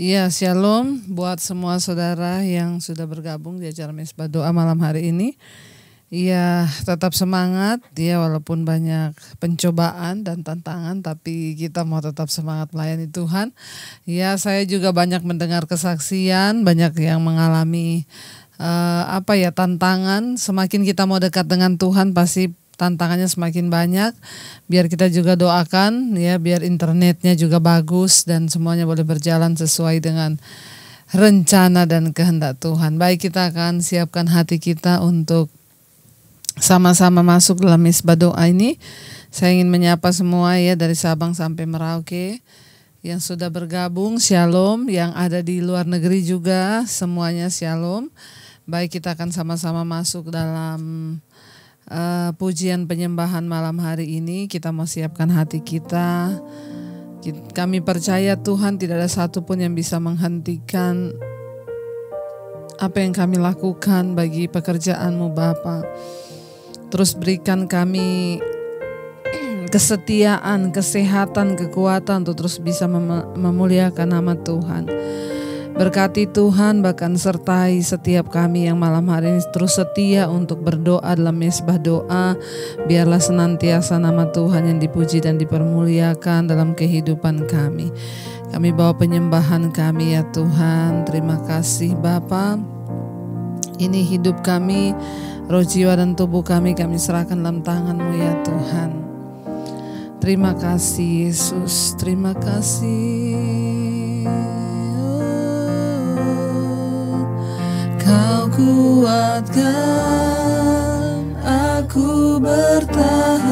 Iya, shalom buat semua saudara yang sudah bergabung di acara Mezbah Doa malam hari ini. Iya, tetap semangat ya, walaupun banyak pencobaan dan tantangan, tapi kita mau tetap semangat melayani Tuhan. Ya, saya juga banyak mendengar kesaksian, banyak yang mengalami tantangan. Semakin kita mau dekat dengan Tuhan, pasti tantangannya semakin banyak. Biar kita juga doakan ya, biar internetnya juga bagus dan semuanya boleh berjalan sesuai dengan rencana dan kehendak Tuhan. Baik, kita akan siapkan hati kita untuk sama-sama masuk dalam Mezbah Doa ini. Saya ingin menyapa semua ya, dari Sabang sampai Merauke yang sudah bergabung, shalom. Yang ada di luar negeri juga semuanya shalom. Baik, kita akan sama-sama masuk dalam pujian penyembahan malam hari ini. Kita mau siapkan hati kita. Kami percaya Tuhan tidak ada satupun yang bisa menghentikan apa yang kami lakukan bagi pekerjaan-Mu Bapa. Terus berikan kami kesetiaan, kesehatan, kekuatan untuk terus bisa memuliakan nama Tuhan. Berkati Tuhan, bahkan sertai setiap kami yang malam hari ini terus setia untuk berdoa dalam Mezbah Doa. Biarlah senantiasa nama Tuhan yang dipuji dan dipermuliakan dalam kehidupan kami. Kami bawa penyembahan kami ya Tuhan. Terima kasih Bapa. Ini hidup kami, roh, jiwa, dan tubuh kami serahkan dalam tangan-Mu ya Tuhan. Terima kasih Yesus, terima kasih. Kau kuatkan aku bertahan,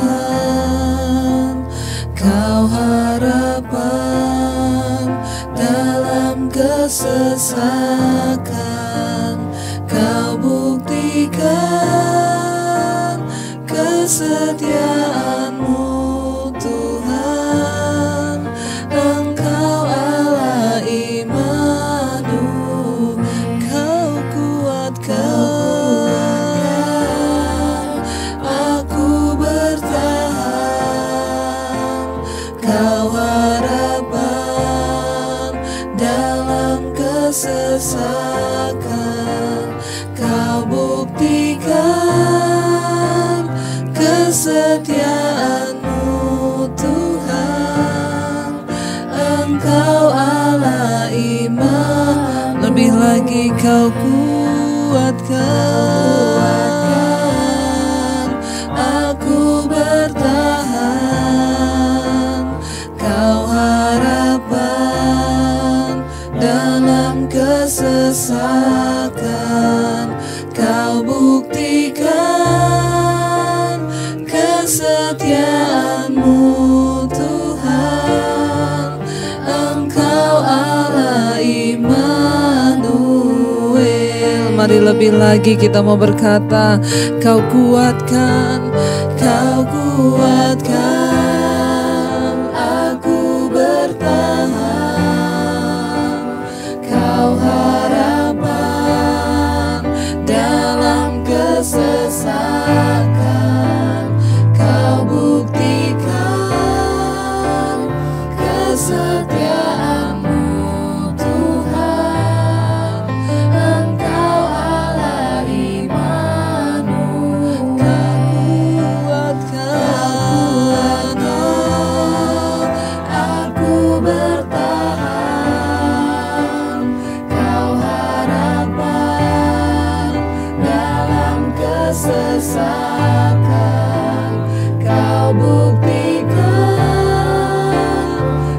Kau harapan dalam kesesakan, Kau buktikan kesetiaan-Mu Tuhan. Engkau Allah Immanuel, Kau kuatkan aku bertahan, Kau harapan dalam kesesakan, Kau buktikan kesetiaan-Mu Tuhan. Engkau Allah Immanuel, lebih lagi Kau kuatkan aku bertahan, Kau harapan dalam kesesakan, Kau buktikan kesetiaan-Mu Tuhan. Engkau Allah Immanuel. Mari lebih lagi kita mau berkata, Kau kuatkan aku bertahan, Kau harapan dalam kesesakan, Kau buktikan kesetiaan-Mu Tuhan. Engkau Allah Immanuel, kuatkan aku bertahan, Kau harapan dalam kesesakan, Kau buktikan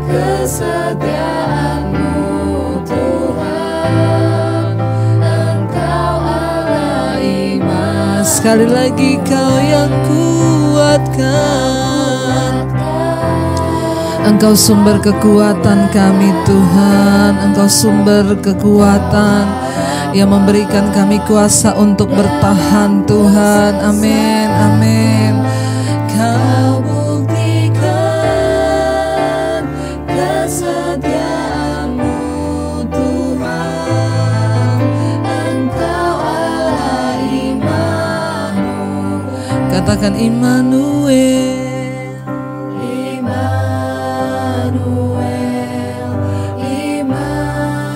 kesetiaan-Mu Tuhan. Engkau Allah Immanuel. Sekali lagi, Kau yang kuatkan. Engkau sumber kekuatan kami Tuhan. Engkau sumber kekuatan yang memberikan kami kuasa untuk bertahan Tuhan. Amin, amin. Kau buktikan kesetiaan-Mu Tuhan. Engkau Allah Immanuel. Katakan Immanuel. Immanuel, Immanuel.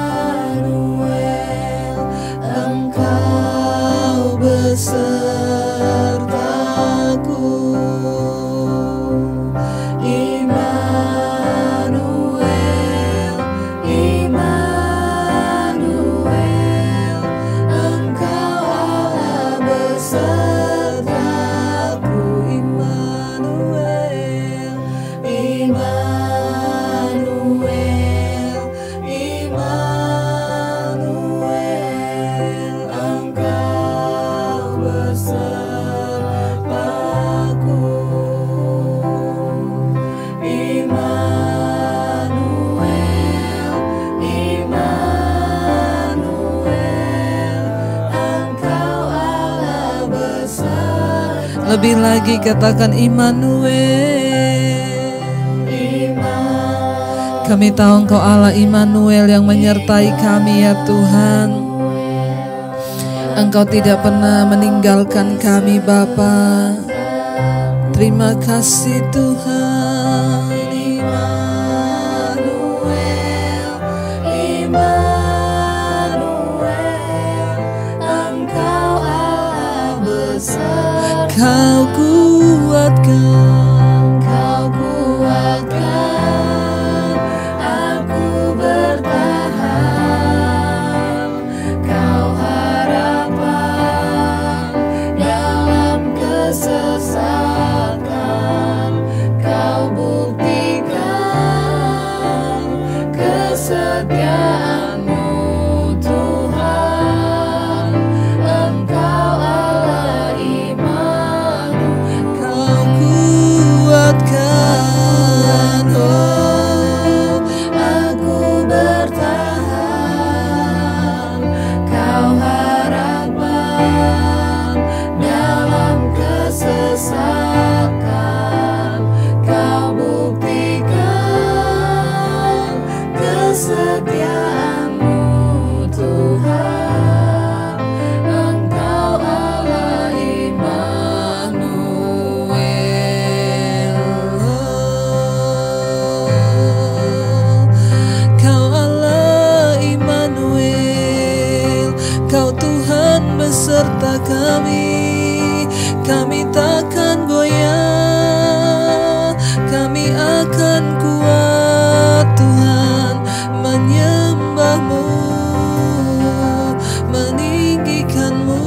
Lebih lagi katakan Immanuel. Kami tahu Engkau Allah Immanuel yang menyertai kami ya Tuhan. Engkau tidak pernah meninggalkan kami Bapa. Terima kasih Tuhan. Kau kuatkan, aku bertahan. Kau harapan dalam kesesatan. Kau buktikan kesetiaan-Mu Tuhan. Engkau Allah Immanuel. Kau kuatkan, Oh, aku bertahan. Kau harapan dalam kesesatan. Kau buktikan kesetiaan-Mu Tuhan. Engkau Allah Immanuel. Kau Allah Immanuel. Kau Tuhan beserta kami. Kami takkan goyah. Kami akan kuat Tuhan menyembah-Mu, meninggikan-Mu,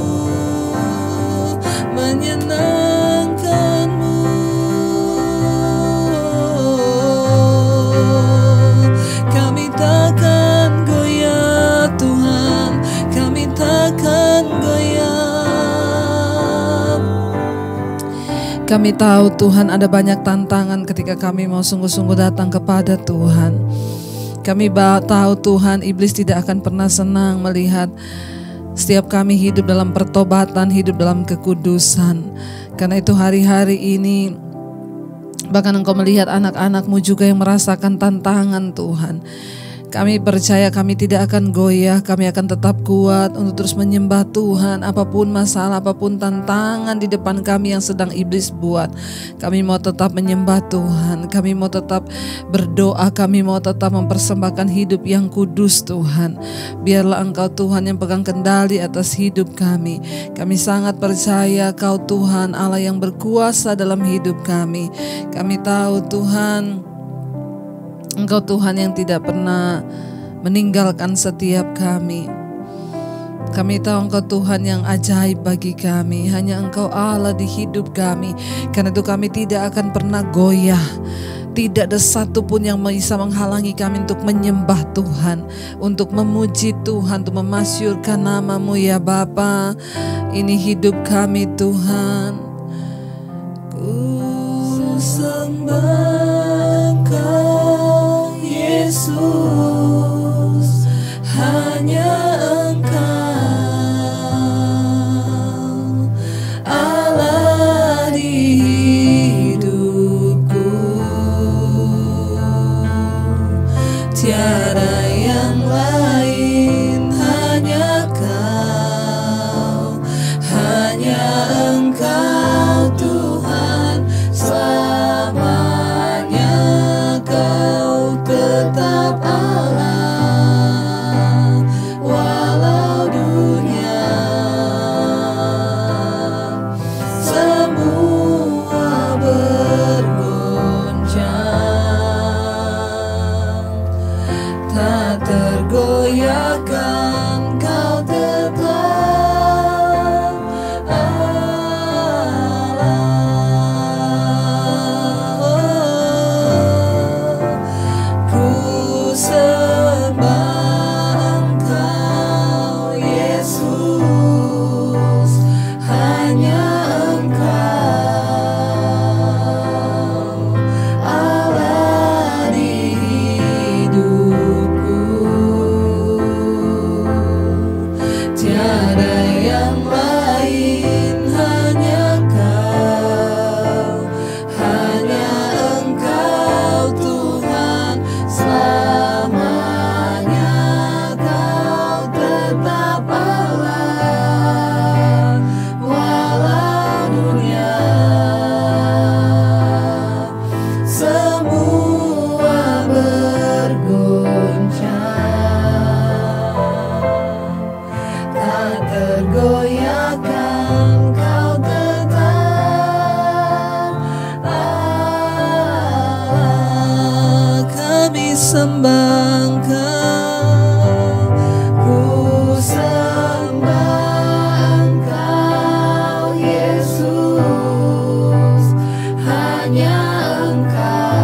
menyenangkan-Mu. Kami takkan goyah Tuhan, kami takkan goyah. Kami tahu Tuhan ada banyak tantangan ketika kami mau sungguh-sungguh datang kepada Tuhan. Kami tahu Tuhan, iblis tidak akan pernah senang melihat setiap kami hidup dalam pertobatan, hidup dalam kekudusan. Karena itu hari-hari ini bahkan Engkau melihat anak-anak-Mu juga yang merasakan tantangan Tuhan. Kami percaya kami tidak akan goyah, kami akan tetap kuat untuk terus menyembah Tuhan. Apapun masalah, apapun tantangan di depan kami yang sedang iblis buat, kami mau tetap menyembah Tuhan. Kami mau tetap berdoa, kami mau tetap mempersembahkan hidup yang kudus Tuhan. Biarlah Engkau Tuhan yang pegang kendali atas hidup kami. Kami sangat percaya Kau Tuhan Allah yang berkuasa dalam hidup kami. Kami tahu Tuhan, Engkau Tuhan yang tidak pernah meninggalkan setiap kami. Kami tahu Engkau Tuhan yang ajaib bagi kami. Hanya Engkau Allah di hidup kami. Karena itu kami tidak akan pernah goyah. Tidak ada satu pun yang bisa menghalangi kami untuk menyembah Tuhan, untuk memuji Tuhan, untuk memasyurkan nama-Mu ya Bapa. Ini hidup kami Tuhan. Ku sembah Engkau Yesus, hanya Engkau Allah di hidupku. Tiada yang lain, hanya Kau, hanya Engkau Tuhan selamanya. Kau tetap Allah walau dunia semua bergoncang. semua bergoncang, tak tergoyahkan Kau tetap Allah. Kami sembah Engkau, Ku sembah Engkau Yesus, hanya Engkau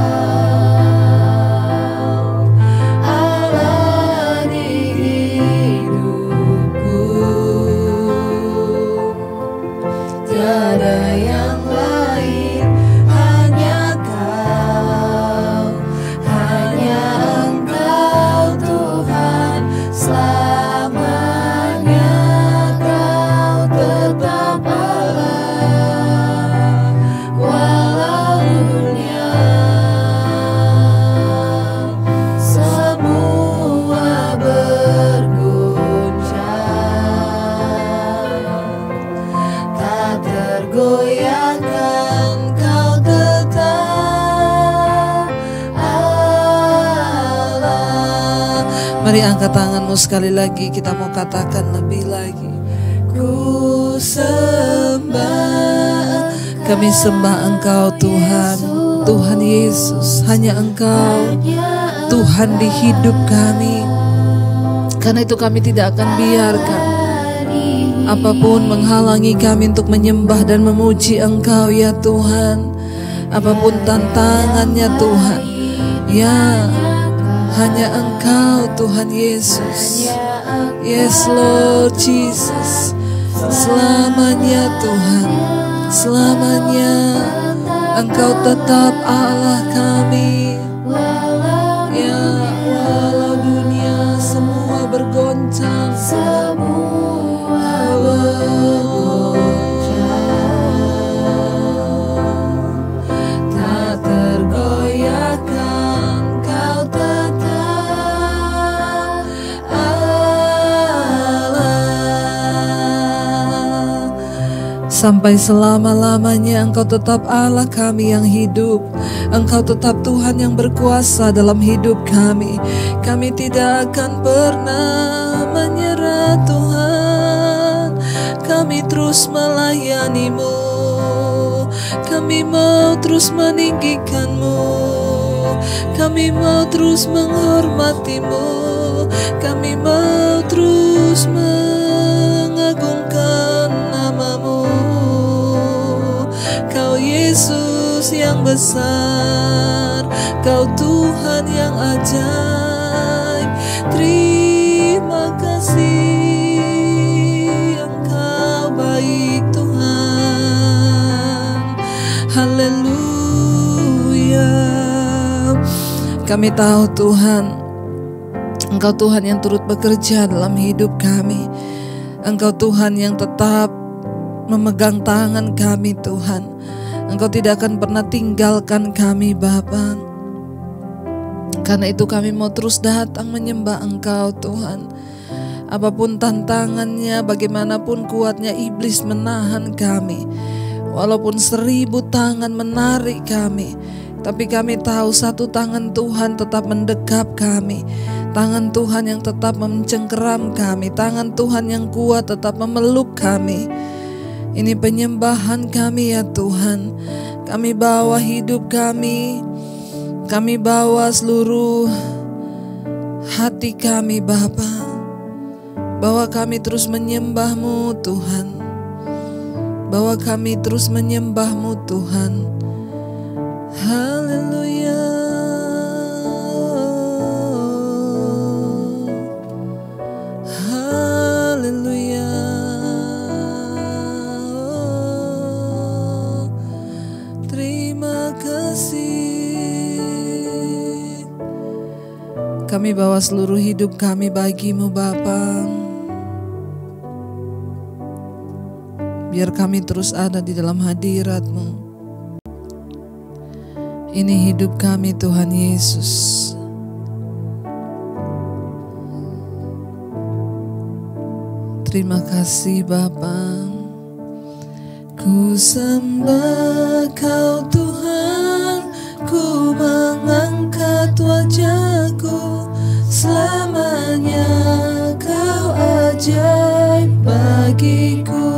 Allah di hidupku, tiada yang lain, hanya Kau, hanya Engkau Tuhan, selamanya Kau tetap Allah, walau dunia semua bergoncang, tak tergoyahkan Kau tetap Allah. mari angkat tanganmu sekali lagi, kita mau katakan lebih lagi. Ku sembah, Kami sembah Engkau Tuhan, Tuhan Yesus, hanya Engkau Tuhan di hidup kami. Karena itu kami tidak akan biarkan apapun menghalangi kami untuk menyembah dan memuji Engkau ya Tuhan. Apapun tantangannya Tuhan, ya hanya Engkau Tuhan Yesus. Yes Lord Jesus, selamanya Tuhan, selamanya Engkau tetap Allah kami. Ya, walau dunia semua bergoncang, semua bergoncang, tak tergoyahkan Kau tetap Allah. sampai selama-lamanya Engkau tetap Allah kami yang hidup. Engkau tetap Tuhan yang berkuasa dalam hidup kami. Kami tidak akan pernah menyerah Tuhan. Kami terus melayani-Mu. Kami mau terus meninggikan-Mu. Kami mau terus menghormati-Mu. Kami mau terus mengagungkan nama-Mu. Kau Yesus yang besar, Kau Tuhan yang ajaib. Terima kasih, Engkau baik Tuhan. Haleluya. Kami tahu Tuhan, Engkau Tuhan yang turut bekerja dalam hidup kami. Engkau Tuhan yang tetap memegang tangan kami Tuhan. Engkau tidak akan pernah tinggalkan kami Bapa. Karena itu kami mau terus datang menyembah Engkau Tuhan. Apapun tantangannya, bagaimanapun kuatnya iblis menahan kami, walaupun 1000 tangan menarik kami, tapi kami tahu satu tangan Tuhan tetap mendekap kami. Tangan Tuhan yang tetap mencengkeram kami. Tangan Tuhan yang kuat tetap memeluk kami. Ini penyembahan kami ya Tuhan. Kami bawa hidup kami. Kami bawa seluruh hati kami Bapa. Bahwa kami terus menyembah-Mu Tuhan. Bahwa kami terus menyembah-Mu Tuhan. Haleluya. Haleluya. Terima kasih. Kami bawa seluruh hidup kami bagi-Mu Bapa. Biar kami terus ada di dalam hadirat-Mu. Ini hidup kami Tuhan Yesus. Terima kasih Bapa. Ku sembah Kau Tuhan, ku mengangkat wajahku, selamanya kau ajaib bagiku.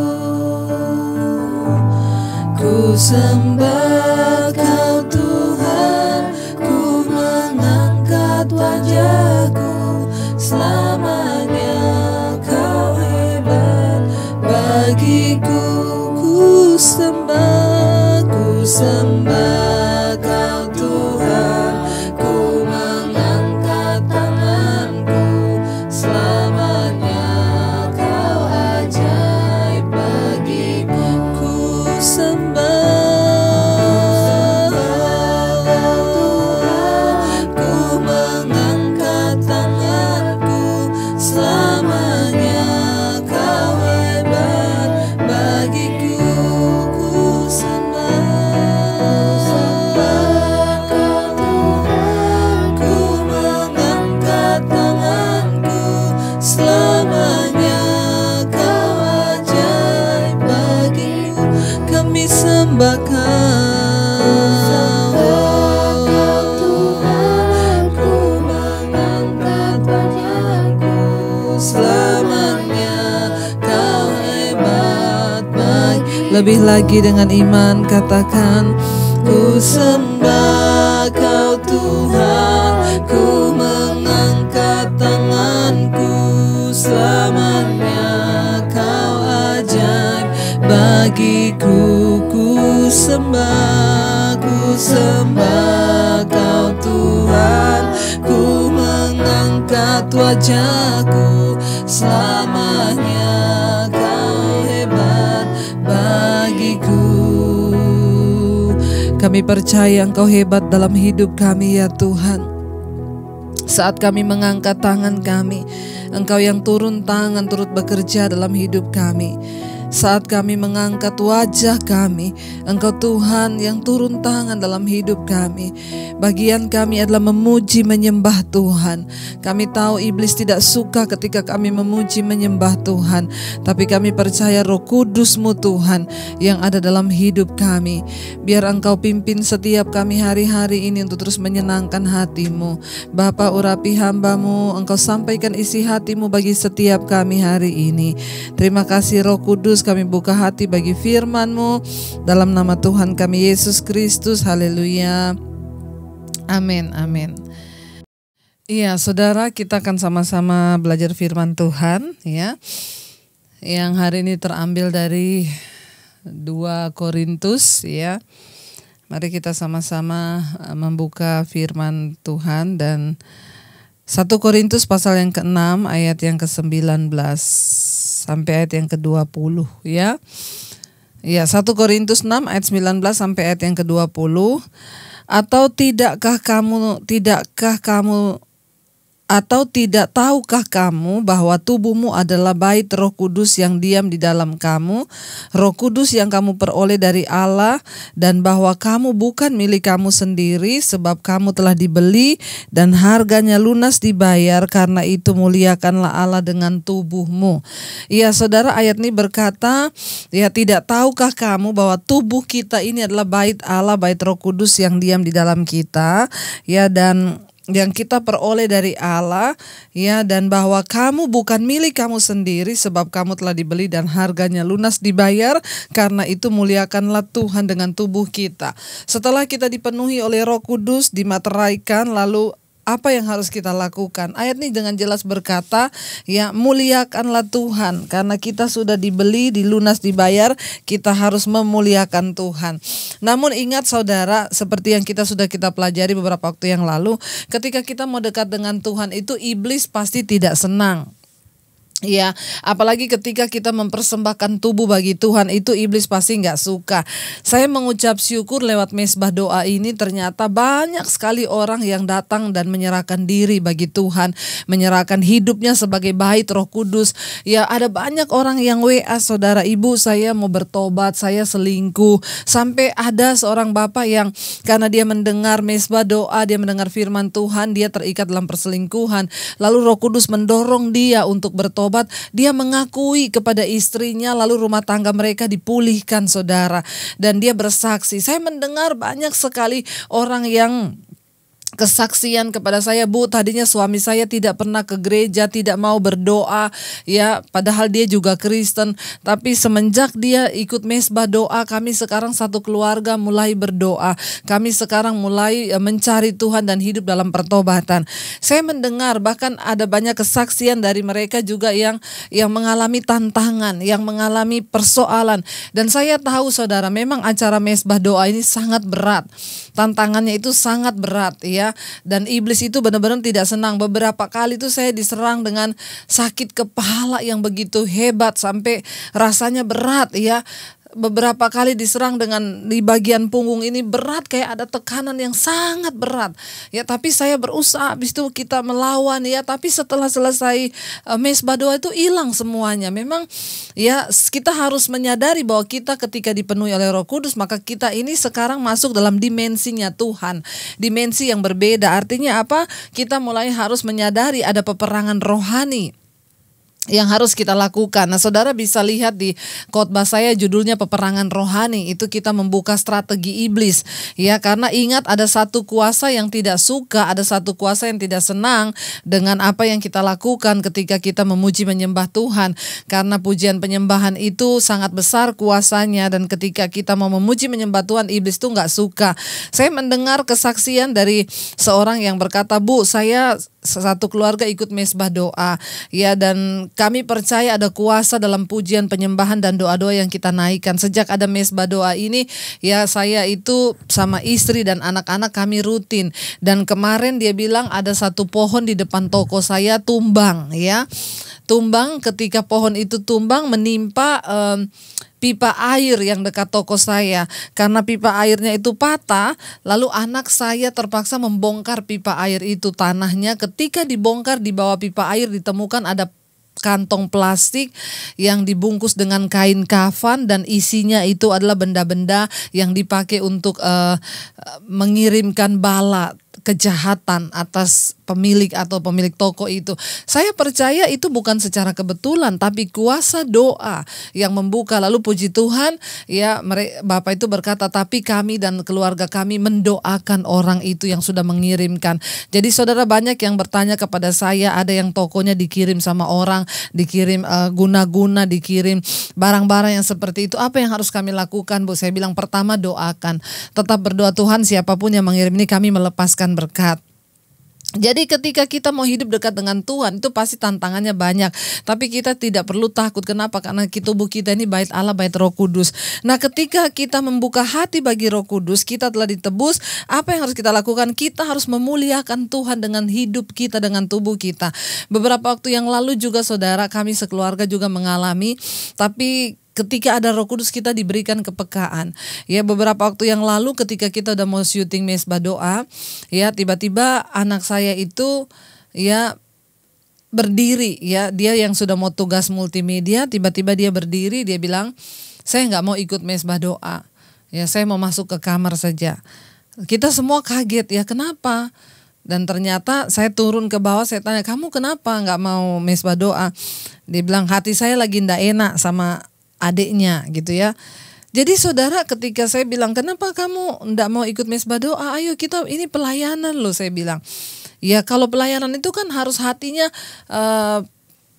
Ku sembah kau Tuhan, ku mengangkat wajahku, selamanya kau hebat bagiku. Ku sembah kau Tuhan, ku mengangkat tanganku, selamanya kau ajaib bagiku. Ku sembah kau Tuhan, ku mengangkat tanganku, selamanya kau hebat bagiku. Ku sembah kau Tuhan, ku mengangkat tanganku, selamanya kau ajaib bagiku. Kami sembah kau Tuhan, ku mengangkat wajahku, selamanya kau hebat bagiku. Lebih lagi dengan iman katakan, ku sembah kau Tuhan, ku mengangkat tanganku, selamanya kau ajaib bagiku. Ku sembah kau Tuhan, ku mengangkat wajahku, selamanya kau hebat bagiku. Kami percaya Engkau hebat dalam hidup kami ya Tuhan. Saat kami mengangkat tangan kami, Engkau yang turun tangan turut bekerja dalam hidup kami. Saat kami mengangkat wajah kami, Engkau Tuhan yang turun tangan dalam hidup kami. Bagian kami adalah memuji menyembah Tuhan. Kami tahu iblis tidak suka ketika kami memuji menyembah Tuhan, tapi kami percaya Roh Kudus-Mu Tuhan yang ada dalam hidup kami. Biar Engkau pimpin setiap kami hari-hari ini untuk terus menyenangkan hati-Mu. Bapa, urapi hamba-Mu, Engkau sampaikan isi hati-Mu bagi setiap kami hari ini. Terima kasih Roh Kudus, kami buka hati bagi firman-Mu dalam nama Tuhan kami Yesus Kristus. Haleluya. Amin, amin. Iya, saudara, kita akan sama-sama belajar firman Tuhan ya. Yang hari ini terambil dari 2 Korintus ya. Mari kita sama-sama membuka firman Tuhan dan 1 Korintus pasal yang ke-6 ayat yang ke-19 sampai ayat yang ke-20 ya. Ya, 1 Korintus 6 ayat 19 sampai ayat yang ke-20. Atau tidak tahukah kamu bahwa tubuhmu adalah bait Roh Kudus yang diam di dalam kamu, Roh Kudus yang kamu peroleh dari Allah, dan bahwa kamu bukan milik kamu sendiri, sebab kamu telah dibeli dan harganya lunas dibayar. Karena itu muliakanlah Allah dengan tubuhmu. Ya saudara, ayat ini berkata, ya tidak tahukah kamu bahwa tubuh kita ini adalah bait Allah, bait Roh Kudus yang diam di dalam kita, ya, dan yang kita peroleh dari Allah ya, dan bahwa kamu bukan milik kamu sendiri sebab kamu telah dibeli dan harganya lunas dibayar. Karena itu muliakanlah Tuhan dengan tubuh kita. Setelah kita dipenuhi oleh Roh Kudus, dimateraikan, lalu apa yang harus kita lakukan? Ayat ini dengan jelas berkata, ya muliakanlah Tuhan. Karena kita sudah dibeli, dilunas, dibayar, kita harus memuliakan Tuhan. Namun ingat saudara, seperti yang kita pelajari beberapa waktu yang lalu, ketika kita mau dekat dengan Tuhan itu iblis pasti tidak senang. Ya, apalagi ketika kita mempersembahkan tubuh bagi Tuhan, itu iblis pasti nggak suka. Saya mengucap syukur lewat mesbah doa ini, ternyata banyak sekali orang yang datang dan menyerahkan diri bagi Tuhan, menyerahkan hidupnya sebagai bait Roh Kudus. Ya, ada banyak orang yang WA, saudara, ibu saya mau bertobat, saya selingkuh. Sampai ada seorang bapak yang karena dia mendengar mesbah doa, dia mendengar firman Tuhan, dia terikat dalam perselingkuhan. Lalu Roh Kudus mendorong dia untuk bertobat bertobat, dia mengakui kepada istrinya, lalu rumah tangga mereka dipulihkan, saudara. Dan dia bersaksi. Saya mendengar banyak sekali orang yang kesaksian kepada saya, Bu, tadinya suami saya tidak pernah ke gereja, tidak mau berdoa, ya, padahal dia juga Kristen, tapi semenjak dia ikut mesbah doa, kami sekarang satu keluarga mulai berdoa, kami sekarang mulai mencari Tuhan dan hidup dalam pertobatan. Saya mendengar bahkan ada banyak kesaksian dari mereka juga yang mengalami tantangan, yang mengalami persoalan, dan saya tahu, saudara, memang acara mesbah doa ini sangat berat, tantangannya itu sangat berat, ya. Dan iblis itu benar-benar tidak senang. Beberapa kali itu saya diserang dengan sakit kepala yang begitu hebat sampai rasanya berat, ya. Beberapa kali diserang dengan di bagian punggung ini berat, kayak ada tekanan yang sangat berat, ya. Tapi saya berusaha, habis itu kita melawan, ya. Tapi setelah selesai mesbah doa itu hilang semuanya. Memang, ya, kita harus menyadari bahwa kita ketika dipenuhi oleh Roh Kudus, maka kita ini sekarang masuk dalam dimensinya Tuhan, dimensi yang berbeda. Artinya apa? Kita mulai harus menyadari ada peperangan rohani yang harus kita lakukan. Nah, saudara bisa lihat di khotbah saya, judulnya peperangan rohani. Itu kita membuka strategi iblis, ya, karena ingat ada satu kuasa yang tidak suka, ada satu kuasa yang tidak senang dengan apa yang kita lakukan ketika kita memuji menyembah Tuhan. Karena pujian penyembahan itu sangat besar kuasanya, dan ketika kita mau memuji menyembah Tuhan, iblis itu nggak suka. Saya mendengar kesaksian dari seorang yang berkata, Bu, saya satu keluarga ikut mesbah doa, ya, dan kami percaya ada kuasa dalam pujian penyembahan dan doa-doa yang kita naikkan. Sejak ada mesbah doa ini, ya, saya itu sama istri dan anak-anak kami rutin. Dan kemarin dia bilang ada satu pohon di depan toko saya tumbang, ya. Tumbang, ketika pohon itu tumbang menimpa pipa air yang dekat toko saya. Karena pipa airnya itu patah, lalu anak saya terpaksa membongkar pipa air itu. Tanahnya ketika dibongkar, di bawah pipa air ditemukan ada kantong plastik yang dibungkus dengan kain kafan, dan isinya itu adalah benda-benda yang dipakai untuk mengirimkan bala kejahatan atas pemilik atau pemilik toko itu. Saya percaya itu bukan secara kebetulan, tapi kuasa doa yang membuka. Lalu puji Tuhan, ya, Bapak itu berkata, tapi kami dan keluarga kami mendoakan orang itu yang sudah mengirimkan. Jadi saudara, banyak yang bertanya kepada saya, ada yang tokonya dikirim sama orang, dikirim guna-guna, dikirim barang-barang yang seperti itu. Apa yang harus kami lakukan, Bu? Saya bilang, pertama, doakan. Tetap berdoa, Tuhan, siapapun yang mengirim ini kami melepaskan berkat. Jadi ketika kita mau hidup dekat dengan Tuhan, itu pasti tantangannya banyak. Tapi kita tidak perlu takut. Kenapa? Karena tubuh kita ini bait Allah, bait Roh Kudus. Nah, ketika kita membuka hati bagi Roh Kudus, kita telah ditebus. Apa yang harus kita lakukan? Kita harus memuliakan Tuhan dengan hidup kita, dengan tubuh kita. Beberapa waktu yang lalu juga, saudara, kami sekeluarga juga mengalami, tapi ketika ada Roh Kudus kita diberikan kepekaan. Ya, beberapa waktu yang lalu ketika kita udah mau syuting mesbah doa, ya, tiba-tiba anak saya itu, ya, berdiri, ya, dia yang sudah mau tugas multimedia, tiba-tiba dia berdiri, dia bilang, saya nggak mau ikut mesbah doa, ya, saya mau masuk ke kamar saja. Kita semua kaget, ya, kenapa? Dan ternyata saya turun ke bawah, saya tanya, kamu kenapa nggak mau mesbah doa? Dia bilang, hati saya lagi ndak enak sama adiknya, gitu, ya. Jadi saudara, ketika saya bilang, kenapa kamu ndak mau ikut mesbah doa? Ayo, kita ini pelayanan loh, saya bilang. Ya, kalau pelayanan itu kan harus hatinya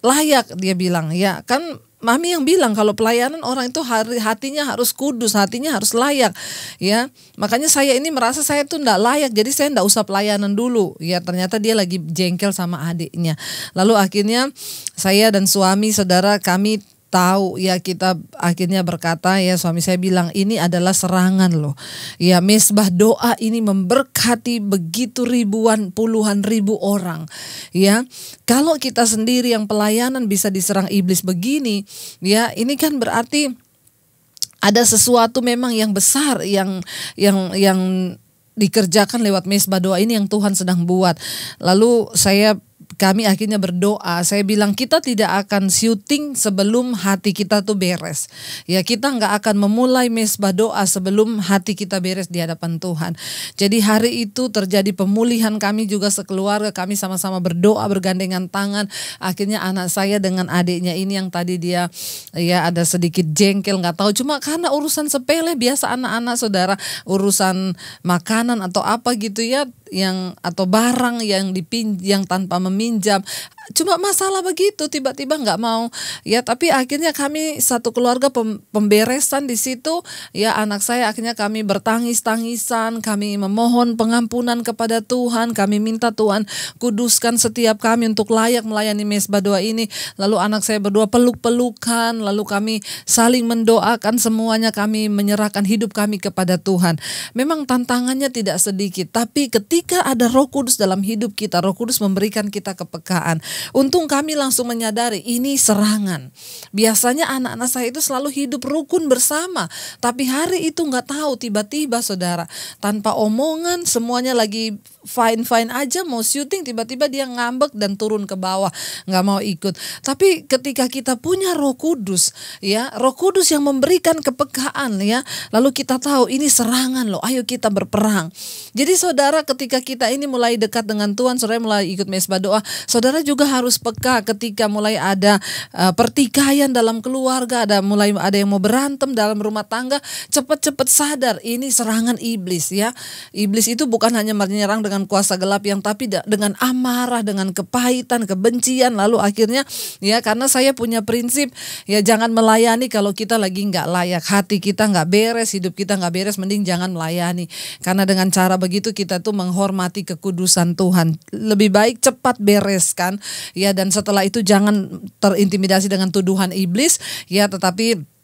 layak, dia bilang. Ya, kan Mami yang bilang kalau pelayanan orang itu hatinya harus kudus, hatinya harus layak, ya. Makanya saya ini merasa saya tuh ndak layak, jadi saya ndak usah pelayanan dulu. Ya, ternyata dia lagi jengkel sama adiknya. Lalu akhirnya saya dan suami, saudara, kami tahu, ya, kita akhirnya berkata, ya, suami saya bilang, ini adalah serangan loh. Ya, mesbah doa ini memberkati begitu ribuan, puluhan ribu orang. Ya, kalau kita sendiri yang pelayanan bisa diserang iblis begini, ya, ini kan berarti ada sesuatu memang yang besar yang dikerjakan lewat mesbah doa ini yang Tuhan sedang buat. Lalu kami akhirnya berdoa. Saya bilang kita tidak akan syuting sebelum hati kita tuh beres. Ya, kita nggak akan memulai mesbah doa sebelum hati kita beres di hadapan Tuhan. Jadi hari itu terjadi pemulihan, kami juga sekeluarga, kami sama-sama berdoa bergandengan tangan. Akhirnya anak saya dengan adiknya ini yang tadi dia ya ada sedikit jengkel, nggak tahu, cuma karena urusan sepele biasa anak-anak saudara, urusan makanan atau apa gitu ya, yang atau barang yang dipinjam tanpa meminjam, cuma masalah begitu tiba-tiba nggak mau ya. Tapi akhirnya kami satu keluarga pemberesan di situ ya. Anak saya akhirnya kami bertangis-tangisan, kami memohon pengampunan kepada Tuhan, kami minta Tuhan kuduskan setiap kami untuk layak melayani mesbah doa ini. Lalu anak saya berdua peluk-pelukan, lalu kami saling mendoakan, semuanya kami menyerahkan hidup kami kepada Tuhan. Memang tantangannya tidak sedikit, tapi ketika ada Roh Kudus dalam hidup kita, Roh Kudus memberikan kita kepekaan. Untung kami langsung menyadari ini serangan. Biasanya anak-anak saya itu selalu hidup rukun bersama, tapi hari itu nggak tahu, tiba-tiba saudara, tanpa omongan, semuanya lagi fine-fine aja mau syuting, tiba-tiba dia ngambek dan turun ke bawah, nggak mau ikut. Tapi ketika kita punya Roh Kudus ya, Roh Kudus yang memberikan kepekaan ya, lalu kita tahu ini serangan loh, ayo kita berperang. Jadi saudara, ketika kita ini mulai dekat dengan Tuhan, saudara mulai ikut mesbah doa, saudara juga harus peka ketika mulai ada pertikaian dalam keluarga, mulai ada yang mau berantem dalam rumah tangga, cepat-cepat sadar ini serangan iblis ya. Iblis itu bukan hanya menyerang dengan kuasa gelap yang, tapi dengan amarah, dengan kepahitan, kebencian. Lalu akhirnya ya, karena saya punya prinsip ya, jangan melayani kalau kita lagi nggak layak, hati kita nggak beres, hidup kita nggak beres, mending jangan melayani. Karena dengan cara begitu kita tuh menghormati kekudusan Tuhan. Lebih baik cepat bereskan ya, dan setelah itu jangan terintimidasi dengan tuduhan iblis ya, tetapi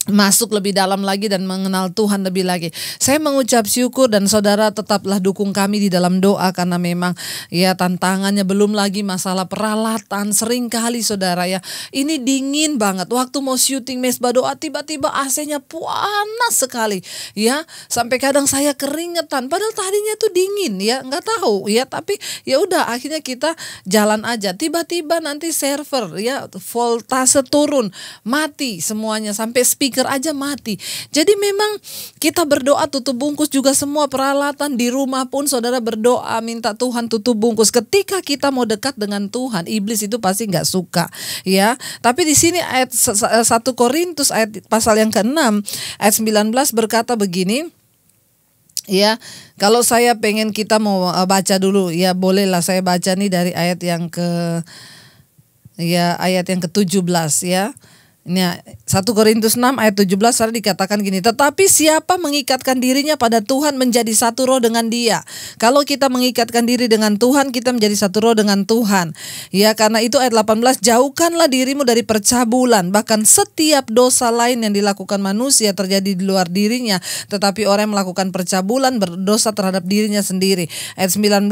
masuk lebih dalam lagi dan mengenal Tuhan lebih lagi. Saya mengucap syukur, dan saudara tetaplah dukung kami di dalam doa, karena memang ya tantangannya, belum lagi masalah peralatan. Sering kali saudara ya, ini dingin banget waktu mau syuting mesbah doa, tiba-tiba AC-nya panas sekali ya, sampai kadang saya keringetan padahal tadinya tuh dingin ya, nggak tahu ya. Tapi ya udah, akhirnya kita jalan aja. Tiba-tiba nanti server ya voltase turun, mati semuanya, sampai speaker aja mati. Jadi memang kita berdoa tutup bungkus juga semua peralatan di rumah pun, saudara berdoa minta Tuhan tutup bungkus. Ketika kita mau dekat dengan Tuhan, iblis itu pasti nggak suka ya. Tapi di sini ayat 1 Korintus ayat pasal yang ke-6 ayat 19 berkata begini. Ya, kalau saya pengen kita mau baca dulu ya, bolehlah saya baca nih dari ayat yang ke-17 ya. Ini 1 Korintus 6 ayat 17 ada dikatakan gini, tetapi siapa mengikatkan dirinya pada Tuhan menjadi satu roh dengan dia. Kalau kita mengikatkan diri dengan Tuhan, kita menjadi satu roh dengan Tuhan. Ya, karena itu ayat 18, jauhkanlah dirimu dari percabulan, bahkan setiap dosa lain yang dilakukan manusia terjadi di luar dirinya, tetapi orang yang melakukan percabulan berdosa terhadap dirinya sendiri. Ayat 19,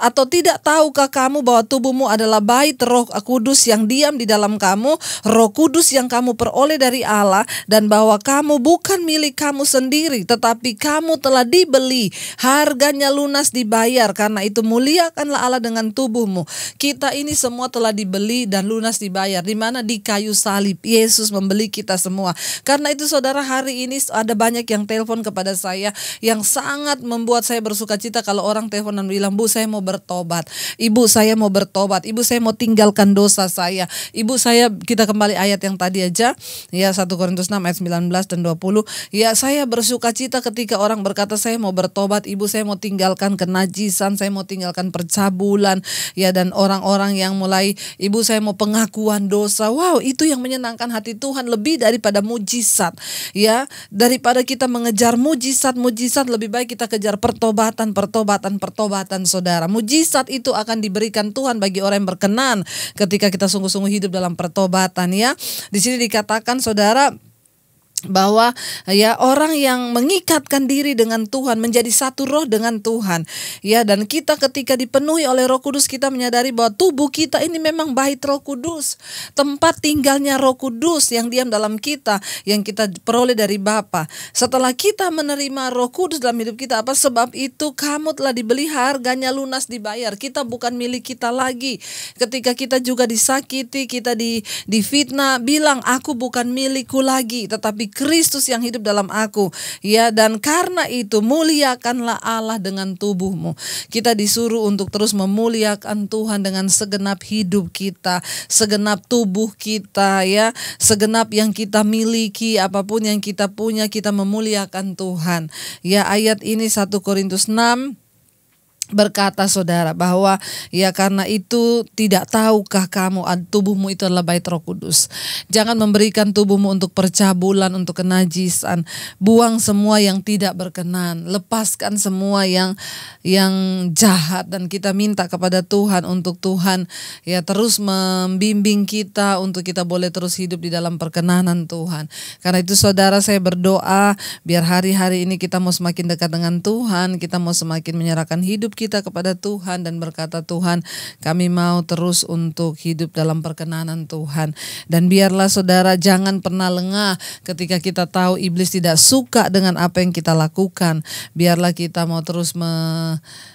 atau tidak tahukah kamu bahwa tubuhmu adalah bait Roh Kudus yang diam di dalam kamu, Roh Kudus yang kamu peroleh dari Allah, dan bahwa kamu bukan milik kamu sendiri, tetapi kamu telah dibeli, harganya lunas dibayar. Karena itu muliakanlah Allah dengan tubuhmu. Kita ini semua telah dibeli dan lunas dibayar. Di mana? Di kayu salib. Yesus membeli kita semua. Karena itu saudara, hari ini ada banyak yang telepon kepada saya, yang sangat membuat saya bersuka cita kalau orang telepon dan bilang, Bu, saya mau bertobat, Ibu saya mau bertobat, Ibu saya mau tinggalkan dosa saya, Ibu saya, kita kembali ayat yang tadi aja ya, 1 Korintus 6 ayat 19 dan 20. Ya, saya bersuka cita ketika orang berkata, saya mau bertobat, Ibu saya mau tinggalkan kenajisan, saya mau tinggalkan percabulan ya, dan orang-orang yang mulai, Ibu saya mau pengakuan dosa. Wow, itu yang menyenangkan hati Tuhan lebih daripada mujizat ya. Daripada kita mengejar mujizat, lebih baik kita kejar pertobatan saudara. Mujizat itu akan diberikan Tuhan bagi orang yang berkenan ketika kita sungguh-sungguh hidup dalam pertobatan ya. Di sini dikatakan saudara, bahwa ya orang yang mengikatkan diri dengan Tuhan menjadi satu roh dengan Tuhan ya, dan kita ketika dipenuhi oleh Roh Kudus kita menyadari bahwa tubuh kita ini memang bait Roh Kudus, tempat tinggalnya Roh Kudus yang diam dalam kita, yang kita peroleh dari Bapa. Setelah kita menerima Roh Kudus dalam hidup kita, apa sebab itu kamu telah dibeli, harganya lunas dibayar. Kita bukan milik kita lagi. Ketika kita juga disakiti, kita difitnah, bilang aku bukan milikku lagi, tetapi Kristus yang hidup dalam aku. Ya, dan karena itu muliakanlah Allah dengan tubuhmu. Kita disuruh untuk terus memuliakan Tuhan dengan segenap hidup kita, segenap tubuh kita ya, segenap yang kita miliki, apapun yang kita punya, kita memuliakan Tuhan. Ya, ayat ini 1 Korintus 6 berkata saudara bahwa ya karena itu tidak tahukah kamu tubuhmu itu adalah bait Roh Kudus. Jangan memberikan tubuhmu untuk percabulan, untuk kenajisan. Buang semua yang tidak berkenan, lepaskan semua yang jahat, dan kita minta kepada Tuhan untuk Tuhan ya terus membimbing kita untuk kita boleh terus hidup di dalam perkenanan Tuhan. Karena itu saudara, saya berdoa biar hari-hari ini kita mau semakin dekat dengan Tuhan, kita mau semakin menyerahkan hidup kita kepada Tuhan dan berkata, Tuhan, kami mau terus untuk hidup dalam perkenanan Tuhan. Dan biarlah saudara jangan pernah lengah ketika kita tahu iblis tidak suka dengan apa yang kita lakukan. Biarlah kita mau terus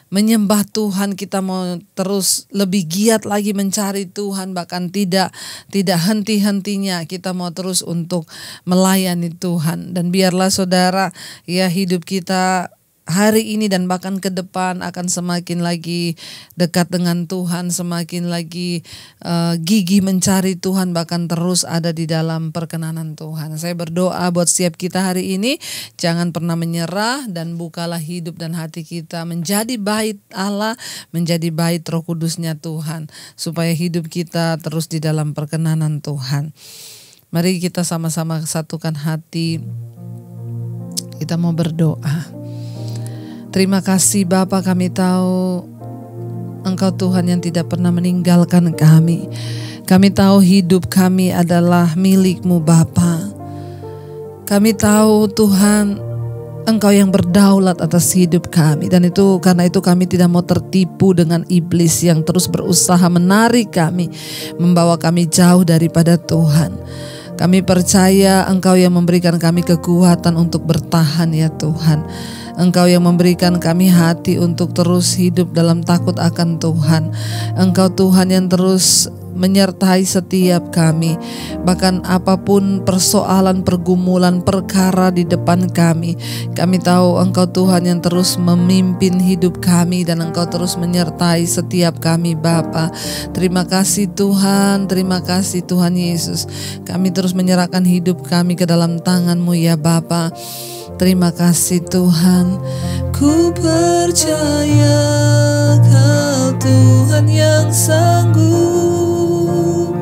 menyembah Tuhan, kita mau terus lebih giat lagi mencari Tuhan, bahkan tidak henti-hentinya kita mau terus untuk melayani Tuhan. Dan biarlah saudara ya hidup kita hari ini dan bahkan ke depan akan semakin lagi dekat dengan Tuhan, semakin lagi gigih mencari Tuhan, bahkan terus ada di dalam perkenanan Tuhan. Saya berdoa buat setiap kita hari ini, jangan pernah menyerah dan bukalah hidup dan hati kita menjadi bait Allah, menjadi bait Roh Kudusnya Tuhan, supaya hidup kita terus di dalam perkenanan Tuhan. Mari kita sama-sama satukan hati, kita mau berdoa. Terima kasih Bapa, kami tahu Engkau Tuhan yang tidak pernah meninggalkan kami. Kami tahu hidup kami adalah milik-Mu Bapa. Kami tahu Tuhan Engkau yang berdaulat atas hidup kami, dan itu karena itu kami tidak mau tertipu dengan iblis yang terus berusaha menarik kami, membawa kami jauh daripada Tuhan. Kami percaya Engkau yang memberikan kami kekuatan untuk bertahan ya Tuhan. Engkau yang memberikan kami hati untuk terus hidup dalam takut akan Tuhan. Engkau Tuhan yang terus menyertai setiap kami. Bahkan apapun persoalan, pergumulan, perkara di depan kami, kami tahu Engkau Tuhan yang terus memimpin hidup kami, dan Engkau terus menyertai setiap kami Bapa. Terima kasih Tuhan, terima kasih Tuhan Yesus. Kami terus menyerahkan hidup kami ke dalam tangan-Mu ya Bapa. Terima kasih Tuhan. Ku percaya Kau Tuhan yang sanggup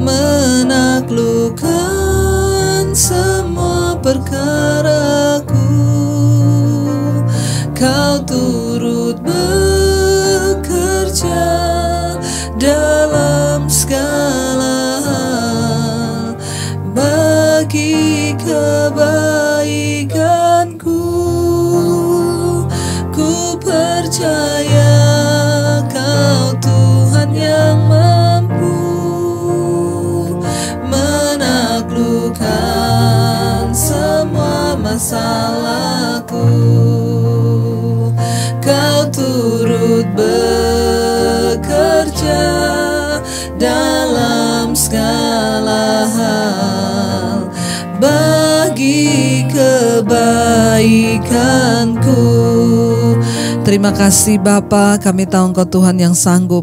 menaklukkan semua perkaraku. Kau turut bekerja dalam segala hal bagi kebaikanku. Ku percaya Kau Tuhan yang mampu menaklukkan semua masalahku. Kau turut bekerja dalam segala hal bagi kebaikanku. Terima kasih Bapa, kami tahu Engkau Tuhan yang sanggup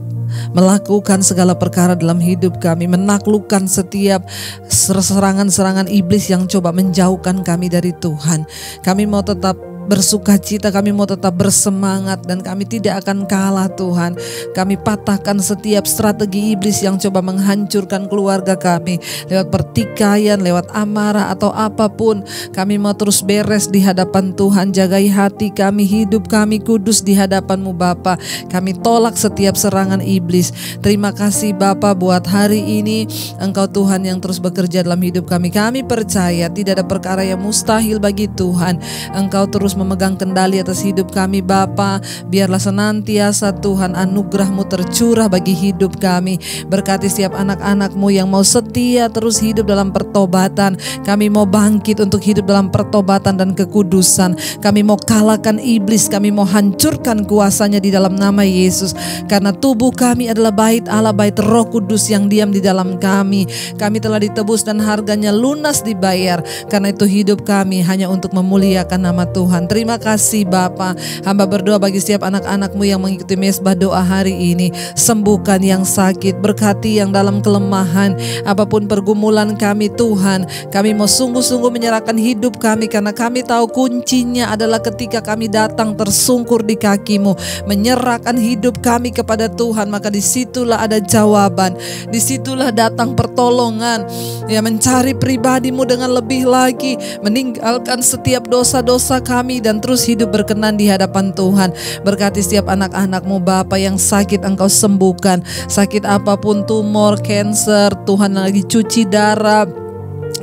melakukan segala perkara dalam hidup kami, menaklukkan setiap serangan-serangan iblis yang coba menjauhkan kami dari Tuhan. Kami mau tetap bersukacita, kami mau tetap bersemangat, dan kami tidak akan kalah Tuhan. Kami patahkan setiap strategi iblis yang coba menghancurkan keluarga kami lewat pertikaian, lewat amarah atau apapun. Kami mau terus beres di hadapan Tuhan. Jagai hati kami, hidup kami kudus di hadapan-Mu Bapa. Kami tolak setiap serangan iblis. Terima kasih Bapa buat hari ini. Engkau Tuhan yang terus bekerja dalam hidup kami. Kami percaya tidak ada perkara yang mustahil bagi Tuhan. Engkau terus memegang kendali atas hidup kami Bapa. Biarlah senantiasa Tuhan anugerah-Mu tercurah bagi hidup kami. Berkati setiap anak-anak-Mu yang mau setia terus hidup dalam pertobatan. Kami mau bangkit untuk hidup dalam pertobatan dan kekudusan. Kami mau kalahkan iblis. Kami mau hancurkan kuasanya di dalam nama Yesus. Karena tubuh kami adalah bait Allah, bait Roh Kudus yang diam di dalam kami. Kami telah ditebus dan harganya lunas dibayar. Karena itu hidup kami hanya untuk memuliakan nama Tuhan. Terima kasih Bapa. Hamba berdoa bagi setiap anak-anak-Mu yang mengikuti mesbah doa hari ini. Sembuhkan yang sakit, berkati yang dalam kelemahan. Apapun pergumulan kami Tuhan, kami mau sungguh-sungguh menyerahkan hidup kami. Karena kami tahu kuncinya adalah ketika kami datang tersungkur di kaki-Mu, menyerahkan hidup kami kepada Tuhan. Maka disitulah ada jawaban, disitulah datang pertolongan. Ya, mencari pribadi-Mu dengan lebih lagi, meninggalkan setiap dosa-dosa kami dan terus hidup berkenan di hadapan Tuhan. Berkati setiap anak-anak-Mu Bapa yang sakit, Engkau sembuhkan. Sakit apapun, tumor, cancer, Tuhan lagi cuci darah,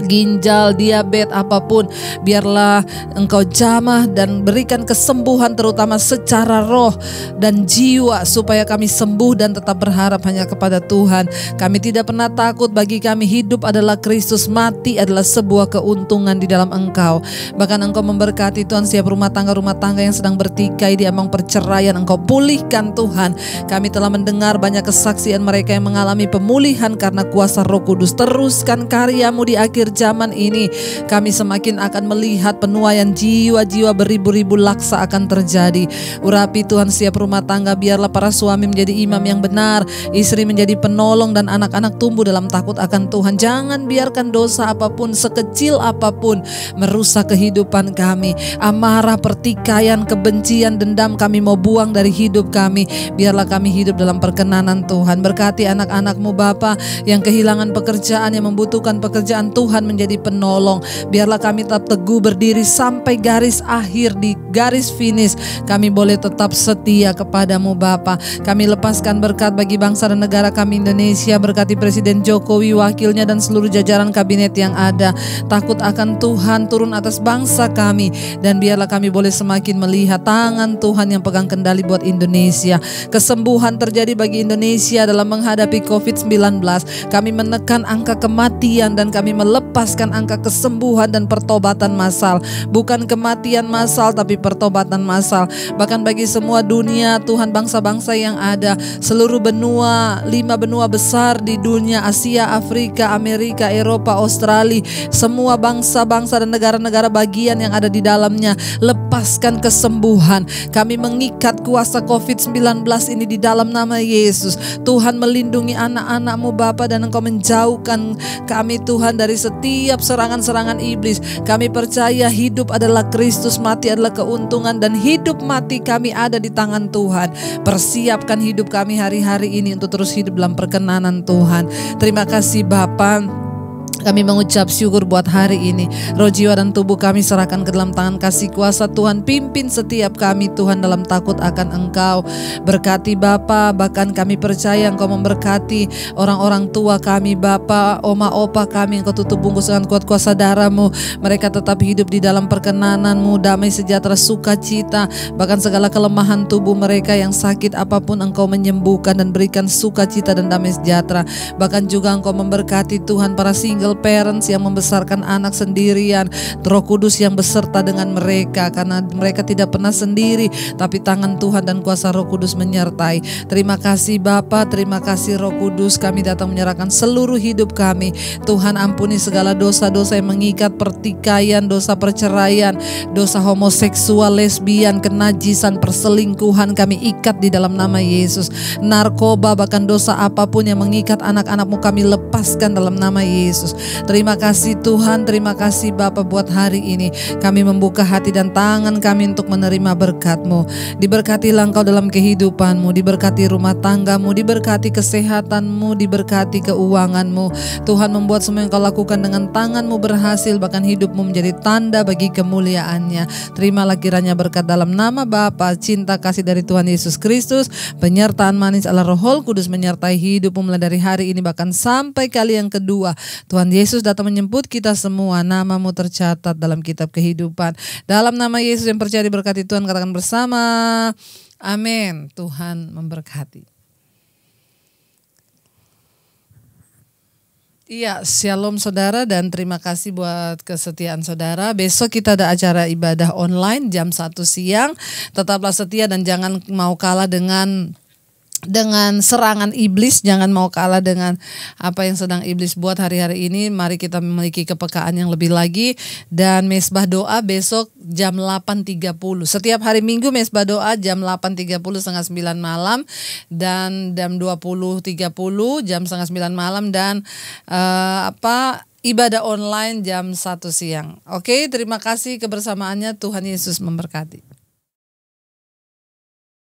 ginjal, diabetes, apapun, biarlah Engkau jamah dan berikan kesembuhan terutama secara roh dan jiwa, supaya kami sembuh dan tetap berharap hanya kepada Tuhan. Kami tidak pernah takut. Bagi kami hidup adalah Kristus, mati adalah sebuah keuntungan di dalam Engkau. Bahkan Engkau memberkati Tuhan setiap rumah tangga yang sedang bertikai di ambang perceraian. Engkau pulihkan Tuhan. Kami telah mendengar banyak kesaksian mereka yang mengalami pemulihan karena kuasa Roh Kudus. Teruskan karya-Mu di akhir zaman ini. Kami semakin akan melihat penuaian jiwa-jiwa, beribu-ribu laksa akan terjadi. Urapi Tuhan setiap rumah tangga. Biarlah para suami menjadi imam yang benar, istri menjadi penolong, dan anak-anak tumbuh dalam takut akan Tuhan. Jangan biarkan dosa apapun, sekecil apapun, merusak kehidupan kami. Amarah, pertikaian, kebencian, dendam kami mau buang dari hidup kami. Biarlah kami hidup dalam perkenanan Tuhan. Berkati anak-anak-Mu Bapa yang kehilangan pekerjaan, yang membutuhkan pekerjaan. Tuhan menjadi penolong. Biarlah kami tetap teguh berdiri sampai garis akhir, di garis finish. Kami boleh tetap setia kepadamu Bapa. Kami lepaskan berkat bagi bangsa dan negara kami Indonesia. Berkati Presiden Jokowi, wakilnya, dan seluruh jajaran kabinet yang ada. Takut akan Tuhan turun atas bangsa kami. Dan biarlah kami boleh semakin melihat tangan Tuhan yang pegang kendali buat Indonesia. Kesembuhan terjadi bagi Indonesia dalam menghadapi COVID-19. Kami menekan angka kematian dan kami melepaskan angka kesembuhan dan pertobatan massal. Bukan kematian massal, tapi pertobatan massal. Bahkan bagi semua dunia Tuhan, bangsa-bangsa yang ada, seluruh benua, 5 benua besar di dunia, Asia, Afrika, Amerika, Eropa, Australia, semua bangsa-bangsa dan negara-negara bagian yang ada di dalamnya, lepaskan kesembuhan. Kami mengikat kuasa COVID-19 ini di dalam nama Yesus. Tuhan melindungi anak-anak-Mu Bapa, dan Engkau menjauhkan kami Tuhan dari setiap serangan-serangan iblis. Kami percaya hidup adalah Kristus, mati adalah keuntungan, dan hidup mati kami ada di tangan Tuhan. Persiapkan hidup kami hari-hari ini untuk terus hidup dalam perkenanan Tuhan. Terima kasih Bapa. Kami mengucap syukur buat hari ini. Roh, jiwa, dan tubuh kami serahkan ke dalam tangan kasih kuasa Tuhan. Pimpin setiap kami Tuhan dalam takut akan Engkau. Berkati Bapa. Bahkan kami percaya Engkau memberkati orang-orang tua kami Bapa, oma opa kami. Engkau tutup bungkus dengan kuat kuasa darah-Mu. Mereka tetap hidup di dalam perkenanan-Mu, damai sejahtera, sukacita. Bahkan segala kelemahan tubuh mereka yang sakit apapun, Engkau menyembuhkan dan berikan sukacita dan damai sejahtera. Bahkan juga Engkau memberkati Tuhan para single parents yang membesarkan anak sendirian. Roh Kudus yang beserta dengan mereka, karena mereka tidak pernah sendiri, tapi tangan Tuhan dan kuasa Roh Kudus menyertai. Terima kasih Bapa, terima kasih Roh Kudus. Kami datang menyerahkan seluruh hidup kami. Tuhan, ampuni segala dosa-dosa yang mengikat, pertikaian, dosa perceraian, dosa homoseksual, lesbian, kenajisan, perselingkuhan, kami ikat di dalam nama Yesus. Narkoba, bahkan dosa apapun yang mengikat anak-anak-Mu kami lepaskan dalam nama Yesus. Terima kasih Tuhan, terima kasih Bapa buat hari ini. Kami membuka hati dan tangan kami untuk menerima berkat-Mu. Diberkatilah Engkau dalam kehidupan-Mu, diberkati rumah tangga-Mu, diberkati kesehatan-Mu, diberkati keuangan-Mu. Tuhan, membuat semua yang Kau lakukan dengan tangan-Mu berhasil, bahkan hidup-Mu menjadi tanda bagi kemuliaan-Nya. Terimalah kiranya berkat dalam nama Bapa, cinta kasih dari Tuhan Yesus Kristus, penyertaan manis Allah Roh Kudus menyertai hidupmu mulai dari hari ini bahkan sampai kali yang kedua. Tuhan Yesus datang menjemput kita semua, namamu tercatat dalam kitab kehidupan. Dalam nama Yesus yang percaya diberkati Tuhan, katakan bersama, amin. Tuhan memberkati. Iya, shalom saudara, dan terima kasih buat kesetiaan saudara. Besok kita ada acara ibadah online jam 1 siang. Tetaplah setia dan jangan mau kalah dengan serangan iblis, jangan mau kalah dengan apa yang sedang iblis buat hari-hari ini. Mari kita memiliki kepekaan yang lebih lagi. Dan mesbah doa besok jam 8.30. Setiap hari Minggu mesbah doa jam 8.30 setengah 9 malam, dan jam 20.30 jam setengah 9 malam, dan ibadah online jam 1 siang. Oke, terima kasih kebersamaannya. Tuhan Yesus memberkati.